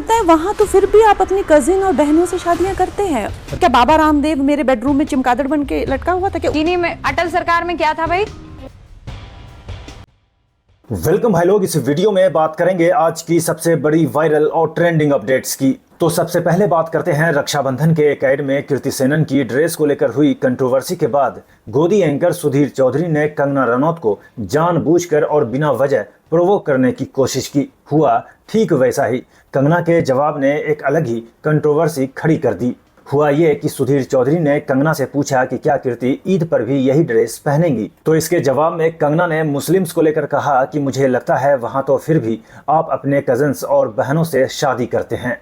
लगता है वहाँ तो फिर भी आप अपनी कजिन और बहनों से शादियां करते हैं। क्या बाबा रामदेव मेरे बेडरूम में चमगादड़ बन के लटका हुआ था क्या? चीनी में अटल सरकार में क्या था भाई? वेलकम भाई लोग, इस वीडियो में बात करेंगे आज की सबसे बड़ी वायरल और ट्रेंडिंग अपडेट्स की। तो सबसे पहले बात करते हैं रक्षाबंधन के एक ऐड में कीर्ति सेनन की ड्रेस को लेकर हुई कंट्रोवर्सी के बाद गोदी एंकर सुधीर चौधरी ने कंगना रनौत को जानबूझकर और बिना वजह प्रोवोक करने की कोशिश की। हुआ ठीक वैसा ही। कंगना के जवाब ने एक अलग ही कंट्रोवर्सी खड़ी कर दी। हुआ ये कि सुधीर चौधरी ने कंगना से पूछा कि क्या कीर्ति ईद पर भी यही ड्रेस पहनेंगी। तो इसके जवाब में कंगना ने मुस्लिम्स को लेकर कहा कि मुझे लगता है वहां तो फिर भी आप अपने कजन्स और बहनों से शादी करते हैं।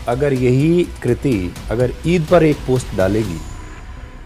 अगर यही कृति अगर ईद पर एक पोस्ट डालेगी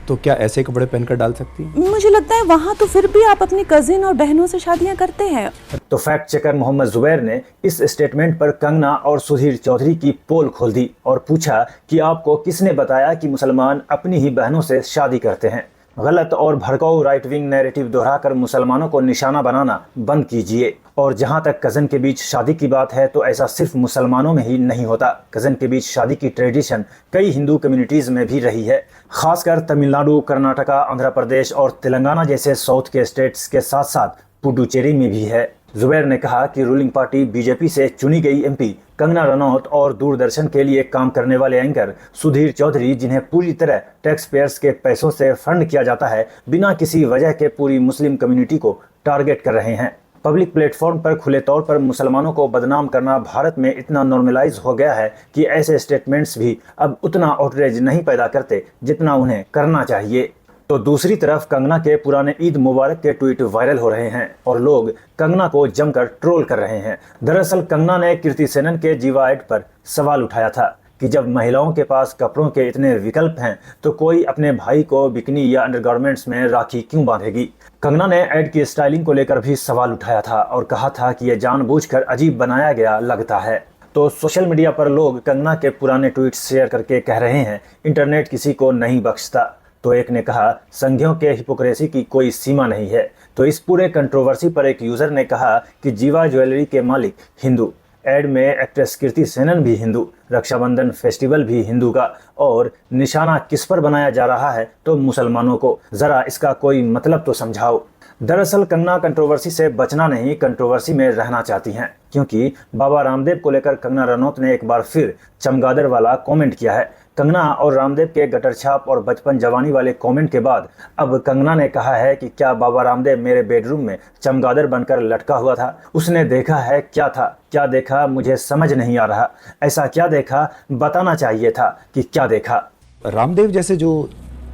तो क्या ऐसे कपड़े पहनकर डाल सकती है? मुझे लगता है वहाँ तो फिर भी आप अपनी कजिन और बहनों से शादियां करते हैं। तो फैक्ट चेकर मोहम्मद जुबैर ने इस स्टेटमेंट पर कंगना और सुधीर चौधरी की पोल खोल दी और पूछा कि आपको किसने बताया कि मुसलमान अपनी ही बहनों से शादी करते हैं। गलत और भड़काऊ राइट विंग नैरेटिव दोहराकर मुसलमानों को निशाना बनाना बंद कीजिए। और जहां तक कज़न के बीच शादी की बात है तो ऐसा सिर्फ मुसलमानों में ही नहीं होता। कज़न के बीच शादी की ट्रेडिशन कई हिंदू कम्युनिटीज़ में भी रही है। खासकर तमिलनाडु, कर्नाटका, आंध्र प्रदेश और तेलंगाना जैसे साउथ के स्टेट्स के साथ साथ पुडुचेरी में भी है। जुबैर ने कहा कि रूलिंग पार्टी बीजेपी से चुनी गई एमपी कंगना रनौत और दूरदर्शन के लिए काम करने वाले एंकर सुधीर चौधरी, जिन्हें पूरी तरह टैक्स पेयर्स के पैसों से फंड किया जाता है, बिना किसी वजह के पूरी मुस्लिम कम्युनिटी को टारगेट कर रहे हैं। पब्लिक प्लेटफॉर्म पर खुले तौर पर मुसलमानों को बदनाम करना भारत में इतना नॉर्मलाइज हो गया है कि ऐसे स्टेटमेंट्स भी अब उतना आउटरेज नहीं पैदा करते जितना उन्हें करना चाहिए। तो दूसरी तरफ कंगना के पुराने ईद मुबारक के ट्वीट वायरल हो रहे हैं और लोग कंगना को जमकर ट्रोल कर रहे हैं। दरअसल कंगना ने कीर्ति सेनन के जीवा ऐड पर सवाल उठाया था कि जब महिलाओं के पास कपड़ों के इतने विकल्प हैं तो कोई अपने भाई को बिकनी या अंडरगारमेंट्स में राखी क्यों बांधेगी। कंगना ने ऐड की स्टाइलिंग को लेकर भी सवाल उठाया था और कहा था कि यह जानबूझकर अजीब बनाया गया लगता है। तो सोशल मीडिया पर लोग कंगना के पुराने ट्वीट्स शेयर करके कह रहे हैं इंटरनेट किसी को नहीं बख्शता। तो एक ने कहा संघियों के हिपोक्रेसी की कोई सीमा नहीं है। तो इस पूरे कंट्रोवर्सी पर एक यूजर ने कहा कि जीवा ज्वेलरी के मालिक हिंदू, एड में एक्ट्रेस कीर्ति सेनन भी हिंदू, रक्षाबंधन फेस्टिवल भी हिंदू का, और निशाना किस पर बनाया जा रहा है तो मुसलमानों को। जरा इसका कोई मतलब तो समझाओ। दरअसल कंगना कंट्रोवर्सी से बचना नहीं, कंट्रोवर्सी में रहना चाहती हैं, क्योंकि बाबा रामदेव को लेकर कंगना रनौत ने एक बार फिर चमगादड़ वाला कमेंट किया है। कंगना और रामदेव के गटर छाप और बचपन जवानी वाले कमेंट के बाद अब कंगना ने कहा है कि क्या बाबा रामदेव मेरे बेडरूम में चमगादड़ बनकर लटका हुआ था? उसने देखा है क्या था? क्या देखा मुझे समझ नहीं आ रहा। ऐसा क्या देखा बताना चाहिए था कि क्या देखा। रामदेव जैसे जो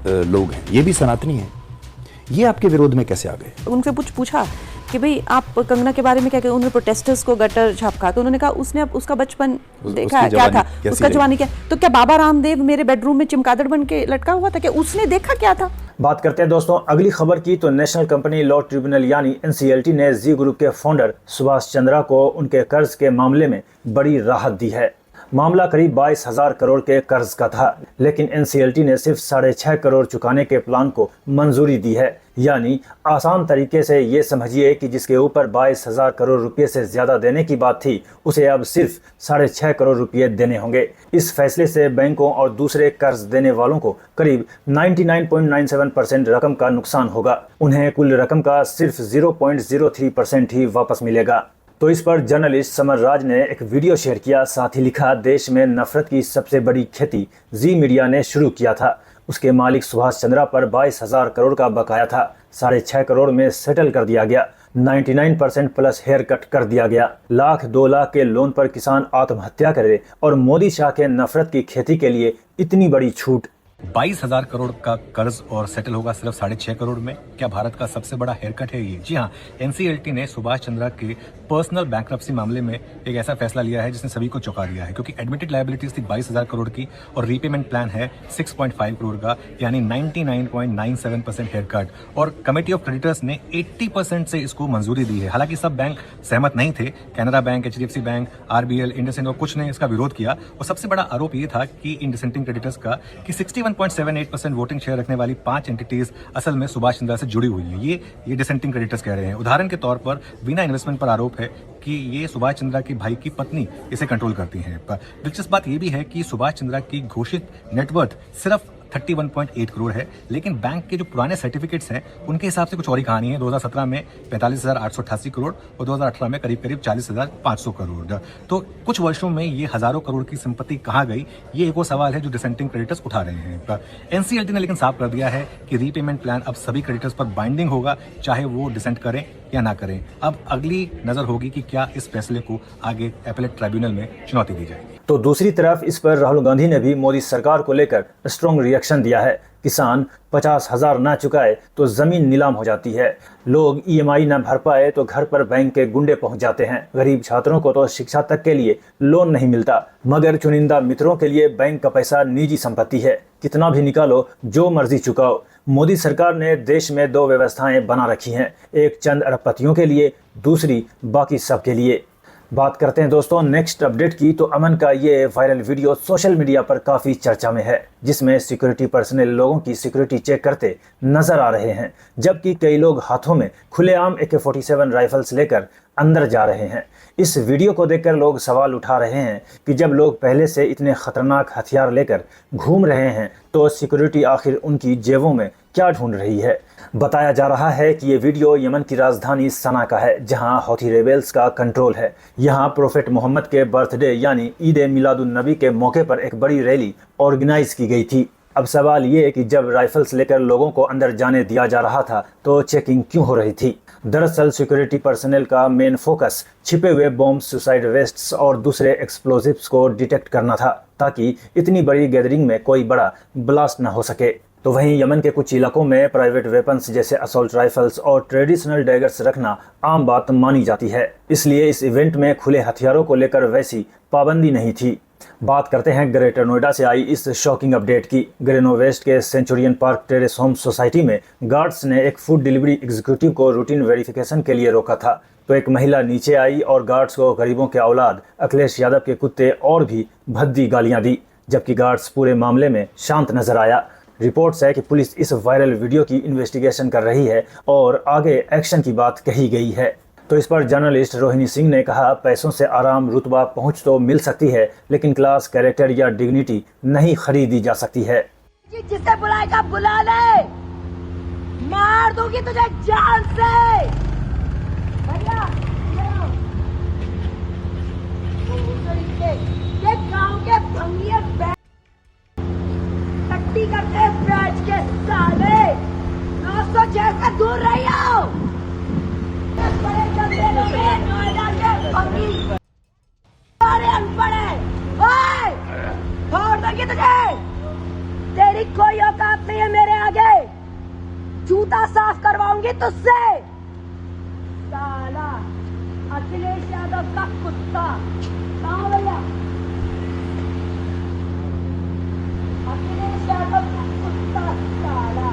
लोग हैं ये भी सनातनी हैं, ये आपके विरोध में कैसे आ गए? उनसे पूछा कि भाई आप कंगना के बारे में क्या कहते हैं। उन्होंने प्रोटेस्टर्स को गटर छापा तो उन्होंने कहा उसने अब उसका बचपन देखा है, क्या था उसका जवानी क्या। तो क्या बाबा रामदेव मेरे बेडरूम में चमगादड़ बन के लटका हुआ था? क्या उसने देखा क्या था? बात करते हैं दोस्तों अगली खबर की। तो नेशनल कंपनी लॉ ट्रिब्यूनल यानी एनसीएलटी ने जी ग्रुप के फाउंडर सुभाष चंद्रा को उनके कर्ज के मामले में बड़ी राहत दी है। मामला करीब 22,000 करोड़ के कर्ज का था, लेकिन एनसीएलटी ने सिर्फ 6.5 करोड़ चुकाने के प्लान को मंजूरी दी है। यानी आसान तरीके से ये समझिए कि जिसके ऊपर 22,000 करोड़ रुपए से ज्यादा देने की बात थी उसे अब सिर्फ 6.5 करोड़ रुपए देने होंगे। इस फैसले से बैंकों और दूसरे कर्ज देने वालों को करीब 99.97% रकम का नुकसान होगा। उन्हें कुल रकम का सिर्फ 0.03% ही वापस मिलेगा। तो इस पर जर्नलिस्ट समर राज ने एक वीडियो शेयर किया, साथ ही लिखा देश में नफरत की सबसे बड़ी खेती जी मीडिया ने शुरू किया था। उसके मालिक सुभाष चंद्रा पर 22,000 करोड़ का बकाया था। 6.5 करोड़ में सेटल कर दिया गया। 99% प्लस हेयर कट कर दिया गया। 1,00,000-2 लाख के लोन पर किसान आत्महत्या करे और मोदी शाह के नफरत की खेती के लिए इतनी बड़ी छूट। 22,000 करोड़ का कर्ज और सेटल होगा सिर्फ 6.5 करोड़ में। क्या भारत का सबसे बड़ा हेयर कट है ये? जी हाँ, एनसीएलटी ने सुभाष चंद्रा के पर्सनल बैंकरप्सी मामले में एक ऐसा फैसला लिया है जिसने सभी को चौंका दिया है, क्योंकि एडमिटेड लायबिलिटीज थी 22,000 करोड़ की और रीपेमेंट प्लान है 6.5 करोड़ का, यानी 99.97% हेयर कट। और कमेटी ऑफ क्रेडिटर्स ने 80% से इसको मंजूरी दी है। हालांकि सब बैंक सहमत नहीं थे, Canara bank, HDFC bank, RBL, IndusInd और कुछ ने इसका विरोध किया। और सबसे बड़ा आरोप ये था कि इन डिसेंटिंग क्रेडिटर्स का कि 61 31.78% वोटिंग शेयर रखने वाली 5 एंटिटीज असल में सुभाष चंद्रा से जुड़ी हुई हैं। ये डिसेंटिंग क्रेडिटर्स कह रहे हैं। उदाहरण के तौर पर वीना इन्वेस्टमेंट पर आरोप है कि ये सुभाष चंद्रा की भाई की पत्नी इसे कंट्रोल करती हैं। दिलचस्प बात यह भी है कि सुभाष चंद्रा की घोषित नेटवर्थ सिर्फ 31.8 करोड़ है, लेकिन बैंक के जो पुराने सर्टिफिकेट्स हैं उनके हिसाब से कुछ और ही कहानी है। 2017 में 45,888 करोड़ और 2018 में करीब 40,500 करोड़। तो कुछ वर्षों में ये हजारों करोड़ की संपत्ति कहाँ गई, ये एक वो सवाल है जो डिसेंटिंग क्रेडिटर्स उठा रहे हैं। एनसीएलटी ने लेकिन साफ कर दिया है कि रीपेमेंट प्लान अब सभी क्रेडिटर्स पर बाइंडिंग होगा, चाहे वो डिसेंट करें या ना करें। अब अगली नजर होगी कि क्या इस फैसले को आगे एपेलेट ट्राइब्यूनल में चुनौती दी जाएगी। तो दूसरी तरफ इस पर राहुल गांधी ने भी मोदी सरकार को लेकर स्ट्रॉन्ग रिएक्शन दिया है। किसान 50,000 ना चुकाए तो जमीन नीलाम हो जाती है, लोग ईएमआई ना भर पाए तो घर पर बैंक के गुंडे पहुंच जाते हैं, गरीब छात्रों को तो शिक्षा तक के लिए लोन नहीं मिलता, मगर चुनिंदा मित्रों के लिए बैंक का पैसा निजी संपत्ति है, कितना भी निकालो जो मर्जी चुकाओ। मोदी सरकार ने देश में 2 व्यवस्थाएं बना रखी हैं, एक चंद अरबपतियों के लिए, दूसरी बाकी सबके लिए। बात करते हैं दोस्तों नेक्स्ट अपडेट की। तो अमन का ये वायरल वीडियो सोशल मीडिया पर काफ़ी चर्चा में है, जिसमें सिक्योरिटी पर्सनल लोगों की सिक्योरिटी चेक करते नजर आ रहे हैं, जबकि कई लोग हाथों में खुलेआम AK-47 राइफल्स लेकर अंदर जा रहे हैं। इस वीडियो को देखकर लोग सवाल उठा रहे हैं कि जब लोग पहले से इतने खतरनाक हथियार लेकर घूम रहे हैं तो सिक्योरिटी आखिर उनकी जेबों में क्या ढूंढ रही है। बताया जा रहा है कि ये वीडियो यमन की राजधानी सना का है, जहां हौथी रेबेल्स का कंट्रोल है। यहां प्रोफेट मोहम्मद के बर्थडे यानी ईद मिलादुन नबी के मौके पर एक बड़ी रैली ऑर्गेनाइज की गई थी। अब सवाल ये कि जब राइफल्स लेकर लोगों को अंदर जाने दिया जा रहा था तो चेकिंग क्यों हो रही थी। दरअसल सिक्योरिटी पर्सनल का मेन फोकस छिपे हुए बॉम्ब, सुसाइड वेस्ट्स और दूसरे एक्सप्लोजिव्स को डिटेक्ट करना था, ताकि इतनी बड़ी गैदरिंग में कोई बड़ा ब्लास्ट न हो सके। तो वहीं यमन के कुछ इलाकों में प्राइवेट वेपन्स जैसे असॉल्ट राइफल्स और ट्रेडिशनल डैगर्स रखना आम बात मानी जाती है, इसलिए इस इवेंट में खुले हथियारों को लेकर वैसी पाबंदी नहीं थी। बात करते हैं ग्रेटर नोएडा से आई इस शॉकिंग अपडेट की। ग्रेनो वेस्ट के Centurion park terrace home society में गार्ड्स ने एक फूड डिलीवरी एग्जीक्यूटिव को रूटीन वेरिफिकेशन के लिए रोका था, तो एक महिला नीचे आई और गार्ड्स को गरीबों के औलाद अखिलेश यादव के कुत्ते और भी भद्दी गालियां दी, जबकि गार्ड्स पूरे मामले में शांत नजर आया। रिपोर्ट्स है कि पुलिस इस वायरल वीडियो की इन्वेस्टिगेशन कर रही है और आगे एक्शन की बात कही गई है। तो इस पर जर्नलिस्ट रोहिणी सिंह ने कहा, पैसों से आराम, रुतबा, पहुंच तो मिल सकती है, लेकिन क्लास, कैरेक्टर या डिग्निटी नहीं खरीदी जा सकती है। जिससे बुलाएगा बुला ले, मार दूंगी तुझे जान से। भैया ये गांव के भंगिए टट्टी करते बैठ के साले 906 से दूर रही हो। बड़े गंदे लोग हैं नोएडा के भंगी, सारे अनपढ़ हैं। ओए छोड़ देंगे तुझे, तेरी कोई औकात नहीं है मेरे आगे, जूता साफ करवाऊंगी तुझसे। साला अखिलेश यादव का कुत्ता, कहाँ भैया अखिलेश यादव का कुत्ता, साला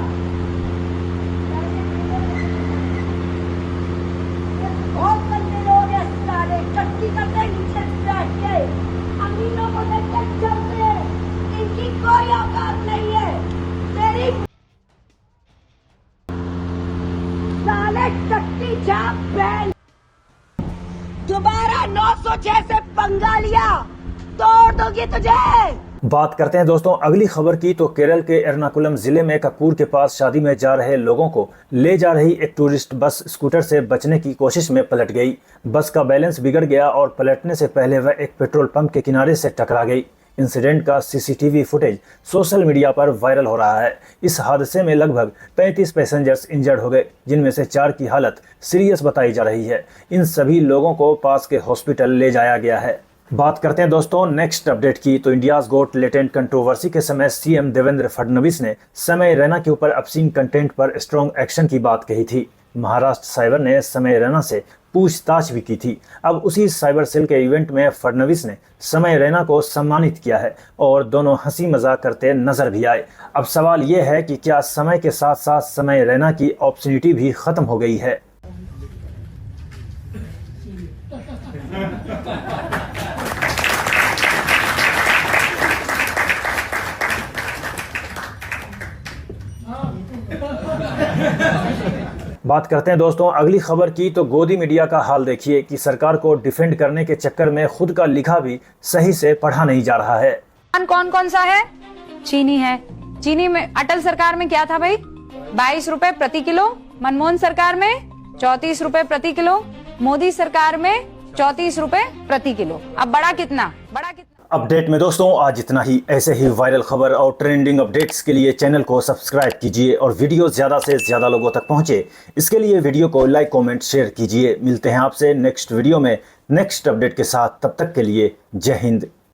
बहुत गंदे लोग हैं साले, चट्टी करते नीचे बैठ के, अमीनों को देख के चलते हैं, इनकी कोई औकात नहीं है। तेरी साले टट्टी छाप बैल, दोबारा 906 से पंगा लिया तोड़ दूंगी तुझे। बात करते हैं दोस्तों अगली खबर की। तो केरल के एर्नाकुलम जिले में कपूर के पास शादी में जा रहे लोगों को ले जा रही एक टूरिस्ट बस स्कूटर से बचने की कोशिश में पलट गई। बस का बैलेंस बिगड़ गया और पलटने से पहले वह एक पेट्रोल पंप के किनारे से टकरा गई। इंसिडेंट का सीसीटीवी फुटेज सोशल मीडिया पर वायरल हो रहा है। इस हादसे में लगभग 35 पैसेंजर्स इंजर्ड हो गए, जिनमें से 4 की हालत सीरियस बताई जा रही है। इन सभी लोगों को पास के हॉस्पिटल ले जाया गया है। बात करते हैं दोस्तों नेक्स्ट अपडेट की। तो इंडियाज गोट लेटेंट कंट्रोवर्सी के समय सीएम देवेंद्र फडणवीस ने समय रैना के ऊपर ऑब्सीन कंटेंट पर स्ट्रॉन्ग एक्शन की बात कही थी। महाराष्ट्र साइबर ने समय रैना से पूछताछ भी की थी। अब उसी साइबर सेल के इवेंट में फडणवीस ने समय रैना को सम्मानित किया है और दोनों हंसी मजाक करते नजर भी आए। अब सवाल ये है कि क्या समय के साथ साथ समय रैना की ऑप्शनिटी भी खत्म हो गई है। बात करते हैं दोस्तों अगली खबर की, तो गोदी मीडिया का हाल देखिए कि सरकार को डिफेंड करने के चक्कर में खुद का लिखा भी सही से पढ़ा नहीं जा रहा है। कौन कौन सा है? चीनी है। चीनी में अटल सरकार में क्या था भाई? 22 रुपए प्रति किलो। मनमोहन सरकार में 34 रुपए प्रति किलो। मोदी सरकार में 34 रुपए प्रति किलो। अब बड़ा कितना? अपडेट में दोस्तों आज इतना ही। ऐसे ही वायरल खबर और ट्रेंडिंग अपडेट्स के लिए चैनल को सब्सक्राइब कीजिए और वीडियो ज़्यादा से ज़्यादा लोगों तक पहुंचे, इसके लिए वीडियो को लाइक कमेंट शेयर कीजिए। मिलते हैं आपसे नेक्स्ट वीडियो में नेक्स्ट अपडेट के साथ, तब तक के लिए जय हिंद